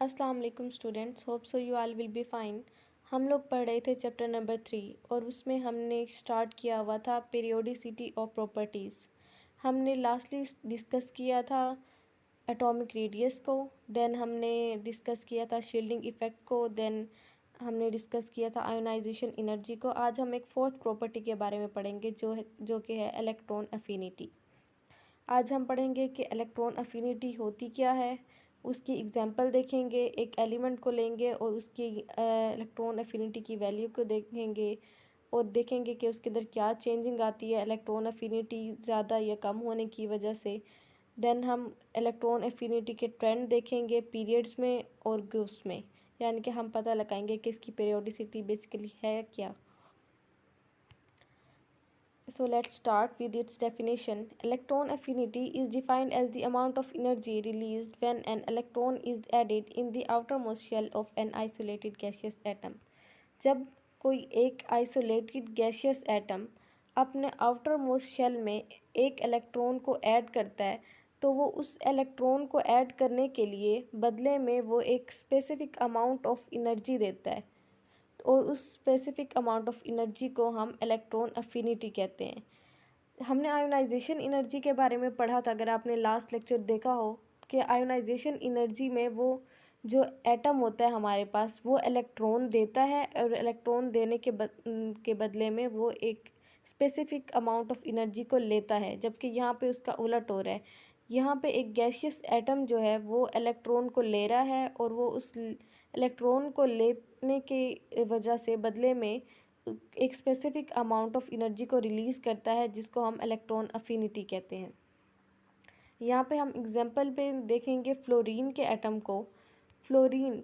अस्सलाम वालेकुम students, hope so you all will be fine. हम लोग पढ़ रहे थे चैप्टर नंबर 3 और उसमें हमने स्टार्ट किया हुआ था पीरियोडिसिटी ऑफ प्रॉपर्टीज़। हमने लास्टली डिस्कस किया था एटॉमिक रेडियस को, देन हमने डिस्कस किया था शील्डिंग इफ़ेक्ट को, देन हमने डिस्कस किया था आयोनाइजेशन एनर्जी को। आज हम एक फोर्थ प्रॉपर्टी के बारे में पढ़ेंगे जो कि है इलेक्ट्रॉन अफिनिटी। आज हम पढ़ेंगे कि इलेक्ट्रॉन अफिनिटी होती क्या है, उसकी एग्जांपल देखेंगे, एक एलिमेंट को लेंगे और उसकी इलेक्ट्रॉन अफिनिटी की वैल्यू को देखेंगे और देखेंगे कि उसके अंदर क्या चेंजिंग आती है इलेक्ट्रॉन अफिनिटी ज़्यादा या कम होने की वजह से। देन हम इलेक्ट्रॉन अफिनिटी के ट्रेंड देखेंगे पीरियड्स में और ग्रुप्स में, यानी कि हम पता लगाएंगे कि इसकी पीरियोडिसिटी बेसिकली है क्या। So let's start with its definition. Electron affinity is defined as the amount of energy released when an electron is added in the outermost shell of an isolated gaseous atom. जब कोई एक isolated gaseous atom अपने outer most shell में एक electron को add करता है तो वो उस इलेक्ट्रॉन को ऐड करने के लिए बदले में वो एक स्पेसिफिक अमाउंट ऑफ एनर्जी देता है और उस स्पेसिफिक अमाउंट ऑफ एनर्जी को हम इलेक्ट्रॉन अफिनिटी कहते हैं। हमने आयोनाइजेशन एनर्जी के बारे में पढ़ा था, अगर आपने लास्ट लेक्चर देखा हो, कि आयोनाइजेशन एनर्जी में वो जो एटम होता है हमारे पास वो इलेक्ट्रॉन देता है और इलेक्ट्रॉन देने के बदले में वो एक स्पेसिफिक अमाउंट ऑफ एनर्जी को लेता है, जबकि यहाँ पे उसका उलट हो रहा है। यहाँ पे एक गैसियस एटम जो है वो इलेक्ट्रॉन को ले रहा है और वो उस इलेक्ट्रॉन को लेने के वजह से बदले में एक स्पेसिफिक अमाउंट ऑफ एनर्जी को रिलीज़ करता है, जिसको हम इलेक्ट्रॉन अफिनिटी कहते हैं। यहाँ पे हम एग्जांपल पे देखेंगे फ्लोरीन के एटम को। फ्लोरीन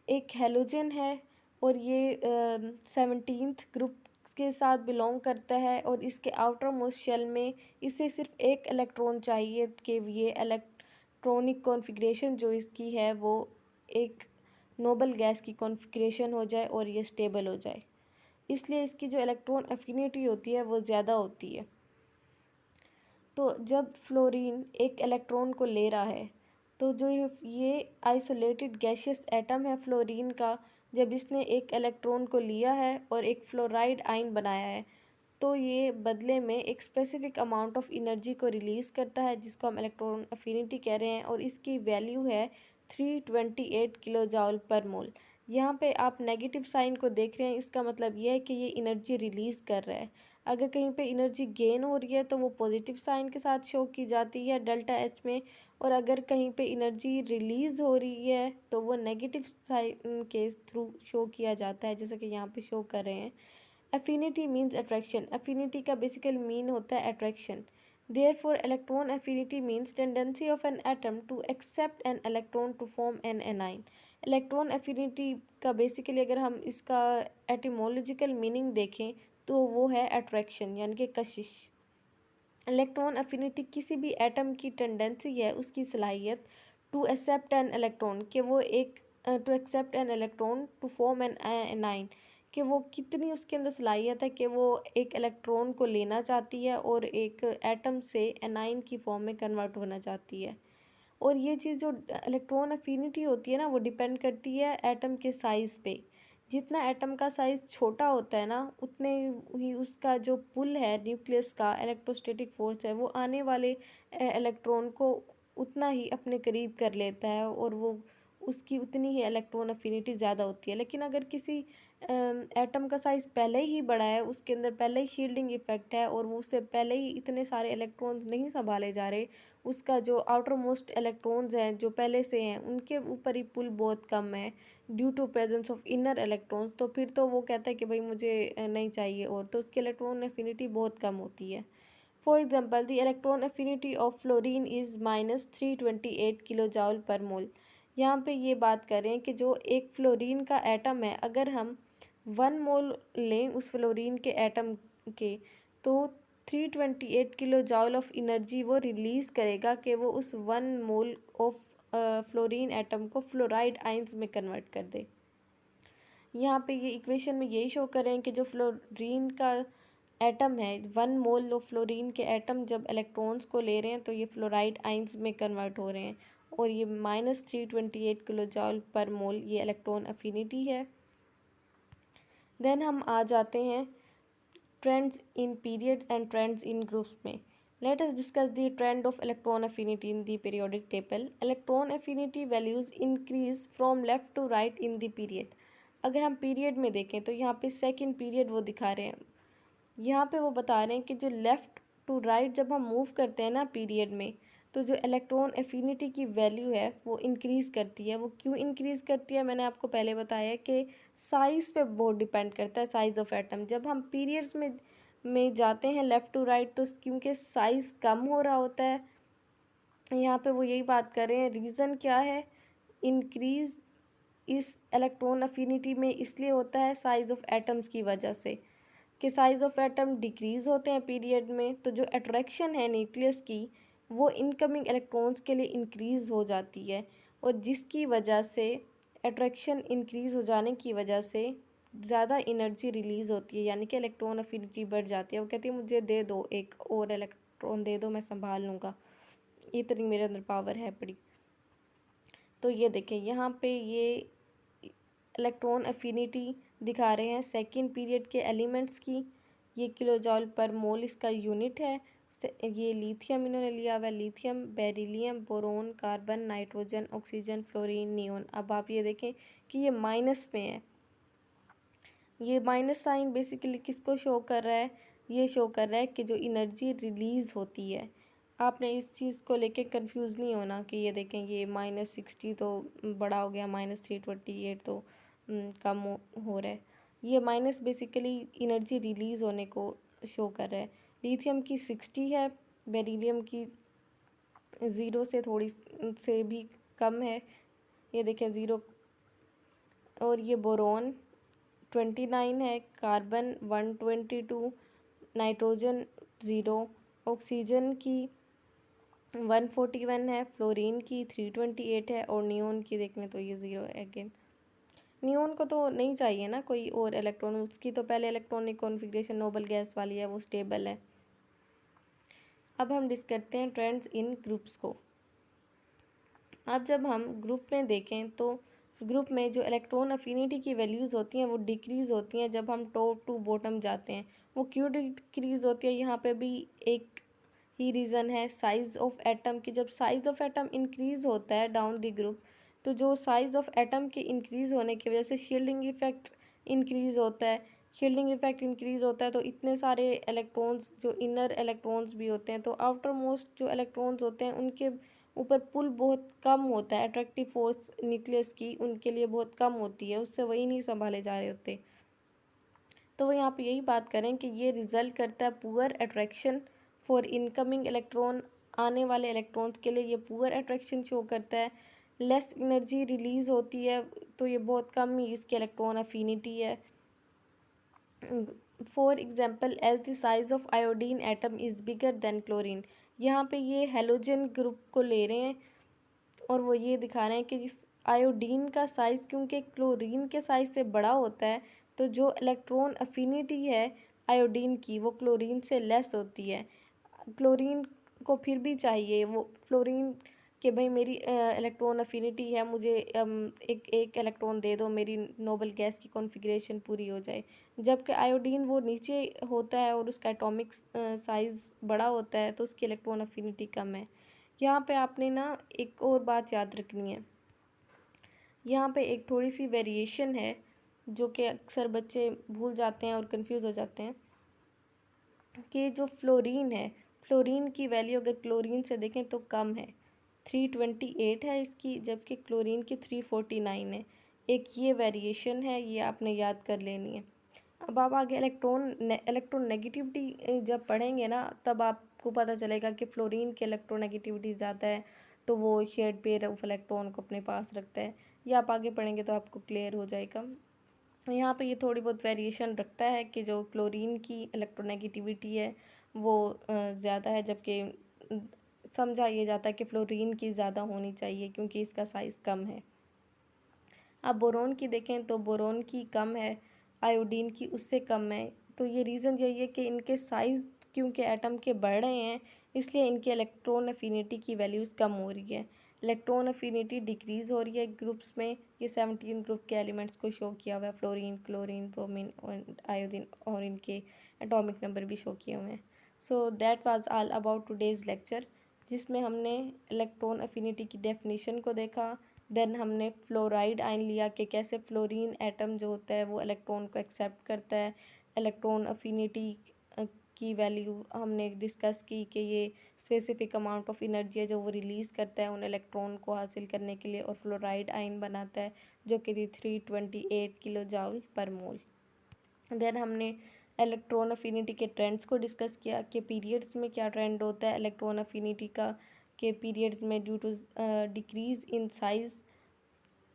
एक हैलोजन है और ये 17th ग्रुप के साथ बिलोंग करता है और इसके आउटर मोस्ट शेल में इसे सिर्फ एक इलेक्ट्रॉन चाहिए कि ये इलेक्ट्रॉनिक कॉन्फ़िगरेशन जो इसकी है वो एक नोबल गैस की कॉन्फ़िगरेशन हो जाए और ये स्टेबल हो जाए, इसलिए इसकी जो इलेक्ट्रॉन अफिनिटी होती है वो ज़्यादा होती है। तो जब फ्लोरीन एक इलेक्ट्रॉन को ले रहा है तो जो ये आइसोलेटेड गैसियस एटम है फ्लोरीन का, जब इसने एक इलेक्ट्रॉन को लिया है और एक फ्लोराइड आयन बनाया है तो ये बदले में एक स्पेसिफिक अमाउंट ऑफ एनर्जी को रिलीज़ करता है, जिसको हम इलेक्ट्रॉन अफिनिटी कह रहे हैं और इसकी वैल्यू है 328 किलो जॉल पर मोल। यहाँ पे आप नेगेटिव साइन को देख रहे हैं, इसका मतलब यह है कि ये एनर्जी रिलीज़ कर रहा है। अगर कहीं पे एनर्जी गेन हो रही है तो वो पॉजिटिव साइन के साथ शो की जाती है डेल्टा एच में, और अगर कहीं पे एनर्जी रिलीज़ हो रही है तो वो नेगेटिव साइन के थ्रू शो किया जाता है, जैसे कि यहाँ पे शो कर रहे हैं। Affinity means attraction. अफिनिटी का बेसिकल मीन होता है attraction. Therefore electron affinity means tendency of an atom to accept an electron to form an anion. Electron affinity का बेसिकली अगर हम इसका एटिमोलॉजिकल मीनिंग देखें तो वो है अट्रैक्शन, यानी कि कशिश। इलेक्ट्रॉन अफिनिटी किसी भी एटम की टेंडेंसी है, उसकी सलाहियत टू एक्सेप्ट एन इलेक्ट्रॉन कि वो एक to accept an electron to form an anion, कि वो कितनी उसके अंदर सलाहियत है कि वो एक इलेक्ट्रॉन को लेना चाहती है और एक एटम से एनाइन की फॉर्म में कन्वर्ट होना चाहती है। और ये चीज़ जो इलेक्ट्रॉन अफिनिटी होती है ना, वो डिपेंड करती है एटम के साइज़ पे। जितना एटम का साइज़ छोटा होता है ना, उतने ही उसका जो पुल है न्यूक्लियस का, इलेक्ट्रोस्टैटिक फोर्स है, वो आने वाले इलेक्ट्रॉन को उतना ही अपने करीब कर लेता है और वो उसकी उतनी ही इलेक्ट्रॉन अफिनिटी ज़्यादा होती है। लेकिन अगर किसी एटम का साइज़ पहले ही बड़ा है, उसके अंदर पहले ही शील्डिंग इफेक्ट है और वो उससे पहले ही इतने सारे इलेक्ट्रॉन्स नहीं संभाले जा रहे, उसका जो आउटर मोस्ट इलेक्ट्रॉन्स हैं जो पहले से हैं उनके ऊपर ही पुल बहुत कम है due to presence of inner electrons, तो फिर तो वो कहता है कि भाई मुझे नहीं चाहिए, और तो उसकी इलेक्ट्रॉन अफिनिटी बहुत कम होती है। For example the electron affinity of fluorine is -328 kilo जॉल पर मोल। यहाँ पे ये बात करें कि जो एक फ्लोरीन का एटम है, अगर हम 1 मोल लें उस फ्लोरीन के एटम के, तो 328 किलो जॉल ऑफ एनर्जी वो रिलीज़ करेगा कि वो उस 1 मोल ऑफ फ्लोरीन एटम को फ्लोराइड आइंस में कन्वर्ट कर दे। यहाँ पे ये इक्वेशन में यही शो कर रहे हैं कि जो फ्लोरीन का एटम है, 1 मोल ऑफ फ्लोरीन के एटम जब इलेक्ट्रॉन्स को ले रहे हैं तो ये फ्लोराइड आइंस में कन्वर्ट हो रहे हैं, और ये -328 किलो जॉल पर मोल ये इलेक्ट्रॉन अफिनिटी है। देन हम आ जाते हैं trends in periods and trends in groups में। Let us discuss the trend of electron affinity in the periodic table. Electron affinity values increase from left to right in the period. अगर हम period में देखें तो यहाँ पे second period वो दिखा रहे हैं, यहाँ पे वो बता रहे हैं कि जो लेफ़्ट टू राइट जब हम मूव करते हैं ना पीरियड में, तो जो इलेक्ट्रॉन एफिनिटी की वैल्यू है वो इंक्रीज़ करती है। वो क्यों इंक्रीज़ करती है, मैंने आपको पहले बताया कि साइज़ पे बहुत डिपेंड करता है, साइज़ ऑफ एटम। जब हम पीरियड्स में जाते हैं लेफ़्ट टू राइट, तो क्योंकि साइज़ कम हो रहा होता है, यहाँ पे वो यही बात कर रहे हैं। रीज़न क्या है, इंक्रीज़ इस इलेक्ट्रॉन अफिनिटी में इसलिए होता है साइज़ ऑफ एटम्स की वजह से, कि साइज़ ऑफ एटम डिक्रीज़ होते हैं पीरियड में, तो जो अट्रैक्शन है न्यूक्लियस की वो इनकमिंग इलेक्ट्रॉन्स के लिए इंक्रीज़ हो जाती है, और जिसकी वजह से अट्रैक्शन इंक्रीज़ हो जाने की वजह से ज़्यादा एनर्जी रिलीज़ होती है, यानी कि इलेक्ट्रॉन अफिनिटी बढ़ जाती है। वो कहती है मुझे दे दो, एक और इलेक्ट्रॉन दे दो, मैं संभाल लूँगा, इतनी मेरे अंदर पावर है बड़ी। तो ये देखें यहाँ पे ये इलेक्ट्रॉन अफिनिटी दिखा रहे हैं सेकंड पीरियड के एलिमेंट्स की। ये किलो जॉल पर मोल इसका यूनिट है। ये लिथियम इन्होंने लिया हुआ है, lithium, beryllium, boron, carbon, nitrogen, oxygen, fluorine, neon. अब आप ये देखें कि ये माइनस में है। ये माइनस साइन बेसिकली किसको शो कर रहा है, ये शो कर रहा है कि जो एनर्जी रिलीज़ होती है। आपने इस चीज़ को लेके कंफ्यूज नहीं होना कि ये देखें ये -60 तो बड़ा हो गया, -328 तो कम हो रहा है। ये माइनस बेसिकली एनर्जी रिलीज़ होने को शो कर रहा है। लिथियम की 60 है, बेरिलियम की 0 से थोड़ी से भी कम है, ये देखें 0। और ये बोरोन 29 है, कार्बन 122, नाइट्रोजन 0, ऑक्सीजन की 141 है, फ्लोरीन की 328 है, और नियोन की देख लें तो ये 0 है अगेन। नियोन को तो नहीं चाहिए ना कोई और इलेक्ट्रॉन, उसकी तो पहले इलेक्ट्रॉनिक कॉन्फ़िगरेशन नोबल गैस वाली है, वो स्टेबल है। अब हम डिस्कस करते हैं ट्रेंड्स इन ग्रुप्स को। अब जब हम ग्रुप में देखें तो ग्रुप में जो इलेक्ट्रॉन अफिनिटी की वैल्यूज़ होती हैं वो डिक्रीज़ होती हैं जब हम टॉप टू बॉटम जाते हैं। वो क्यों डिक्रीज़ होती है, यहाँ पे भी एक ही रीज़न है, साइज़ ऑफ एटम की। जब साइज़ ऑफ एटम इंक्रीज़ होता है डाउन द ग्रुप, तो जो साइज़ ऑफ एटम के इंक्रीज़ होने की वजह से शील्डिंग इफ़ेक्ट इंक्रीज़ होता है। शील्डिंग इफ़ेक्ट इंक्रीज़ होता है तो इतने सारे इलेक्ट्रॉन्स, जो इनर इलेक्ट्रॉन्स भी होते हैं, तो आउटर मोस्ट जो इलेक्ट्रॉन्स होते हैं उनके ऊपर पुल बहुत कम होता है, अट्रैक्टिव फोर्स न्यूक्लियस की उनके लिए बहुत कम होती है, उससे वही नहीं संभाले जा रहे होते। तो वो यहाँ पे यही बात करें कि ये रिजल्ट करता है poor attraction for incoming electron. आने वाले इलेक्ट्रॉन्स के लिए ये पुअर अट्रैक्शन शो करता है। लेस एनर्जी रिलीज़ होती है, तो ये बहुत कम ही इसकी इलेक्ट्रॉन अफिनिटी है। For example, as the size of iodine atom is bigger than chlorine. यहाँ पे ये हेलोजन ग्रुप को ले रहे हैं और वो ये दिखा रहे हैं कि जिस आयोडीन का साइज़ क्योंकि क्लोरीन के साइज़ से बड़ा होता है, तो जो इलेक्ट्रॉन अफिनिटी है आयोडीन की वो क्लोरीन से लेस होती है। क्लोरीन को फिर भी चाहिए वो फ्लोरीन कि भाई मेरी इलेक्ट्रॉन अफिनिटी है, मुझे एक इलेक्ट्रॉन दे दो, मेरी नोबल गैस की कॉन्फ़िगरेशन पूरी हो जाए। जबकि आयोडीन वो नीचे होता है और उसका एटॉमिक साइज़ बड़ा होता है, तो उसकी इलेक्ट्रॉन अफिनिटी कम है। यहाँ पे आपने ना एक और बात याद रखनी है, यहाँ पे एक थोड़ी सी वेरिएशन है जो कि अक्सर बच्चे भूल जाते हैं और कंफ्यूज हो जाते हैं कि जो फ्लोरीन है, फ्लोरीन की वैल्यू अगर क्लोरीन से देखें तो कम है, 328 है इसकी, जबकि क्लोरीन की 349 है। एक ये वेरिएशन है, ये आपने याद कर लेनी है। अब आप आगे इलेक्ट्रोनेगेटिविटी जब पढ़ेंगे ना, तब आपको पता चलेगा कि फ्लोरीन की इलेक्ट्रोनेगेटिविटी ज़्यादा है, तो वो शेड पेयर ऑफ इलेक्ट्रॉन को अपने पास रखता है। ये आप आगे पढ़ेंगे तो आपको क्लियर हो जाएगा। यहाँ पे ये थोड़ी बहुत वेरिएशन रखता है कि जो क्लोरीन की इलेक्ट्रोनेगेटिविटी है वो ज़्यादा है, जबकि समझा ये जाता है कि फ्लोरीन की ज़्यादा होनी चाहिए क्योंकि इसका साइज़ कम है। अब बोरोन की देखें तो बोरोन की कम है, आयोडीन की उससे कम है। तो ये रीज़न यही है कि इनके साइज़ क्योंकि एटम के बढ़ रहे हैं, इसलिए इनके इलेक्ट्रॉन अफिनिटी की वैल्यूज़ कम हो रही है। इलेक्ट्रॉन अफिनिटी डिक्रीज़ हो रही है ग्रुप्स में। ये 17 ग्रुप के एलिमेंट्स को शो किया हुआ है, फ्लोरीन, क्लोरीन, ब्रोमीन और आयोडीन, और इनके एटॉमिक नंबर भी शो किए हुए हैं। So that was all about today's lecture, जिसमें हमने इलेक्ट्रॉन अफिनिटी की डेफिनेशन को देखा। देन हमने फ्लोराइड आयन लिया कि कैसे फ्लोरीन एटम जो होता है वो इलेक्ट्रॉन को एक्सेप्ट करता है। इलेक्ट्रॉन अफिनिटी की वैल्यू हमने डिस्कस की कि ये स्पेसिफिक अमाउंट ऑफ एनर्जी है जो वो रिलीज़ करता है उन इलेक्ट्रॉन को हासिल करने के लिए, और फ्लोराइड आयन बनाता है जो कि 328 किलो जाउल पर मोल। देन हमने इलेक्ट्रॉन अफिनिटी के ट्रेंड्स को डिस्कस किया कि पीरियड्स में क्या ट्रेंड होता है इलेक्ट्रॉन अफिनिटी का, कि पीरियड्स में due to decrease in size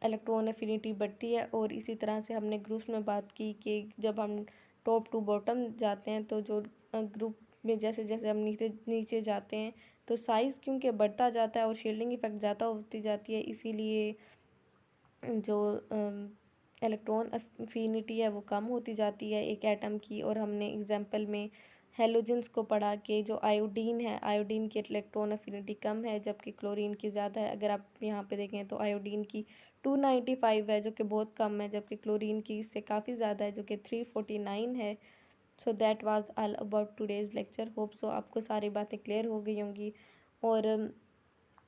electron affinity बढ़ती है। और इसी तरह से हमने ग्रुप्स में बात की कि जब हम टॉप टू बॉटम जाते हैं तो जो ग्रुप में जैसे जैसे हम नीचे नीचे जाते हैं तो साइज़ क्योंकि बढ़ता जाता है और शील्डिंग इफेक्ट ज़्यादा होती जाती है, इसीलिए जो इलेक्ट्रॉन अफिनिटी है वो कम होती जाती है एक एटम की। और हमने एग्जांपल में हेलोजेंस को पढ़ा कि जो आयोडीन है, आयोडीन की इलेक्ट्रॉन अफिनिटी कम है जबकि क्लोरीन की ज़्यादा है। अगर आप यहाँ पे देखें तो आयोडीन की 295 है जो कि बहुत कम है, जबकि क्लोरीन की इससे काफ़ी ज़्यादा है जो कि 349 है। So that was all about today's lecture. Hope so आपको सारी बातें क्लियर हो गई होंगी। और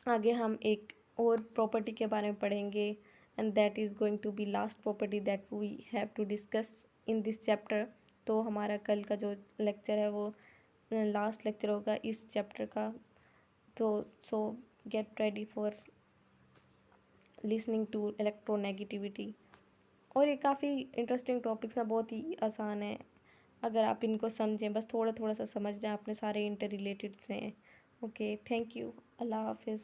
आगे हम एक और प्रॉपर्टी के बारे में पढ़ेंगे, and that is going to be last property that we have to discuss in this chapter. तो हमारा कल का जो लेक्चर है वो लास्ट लेक्चर होगा इस चैप्टर का। तो so get ready for listening to electronegativity. और ये काफ़ी इंटरेस्टिंग टॉपिक्स हैं, बहुत ही आसान है अगर आप इनको समझें, बस थोड़ा थोड़ा सा समझ लें, अपने सारे इंटर रिलेटेड से हैं। ओके, थैंक यू, अल्लाह हाफिज़।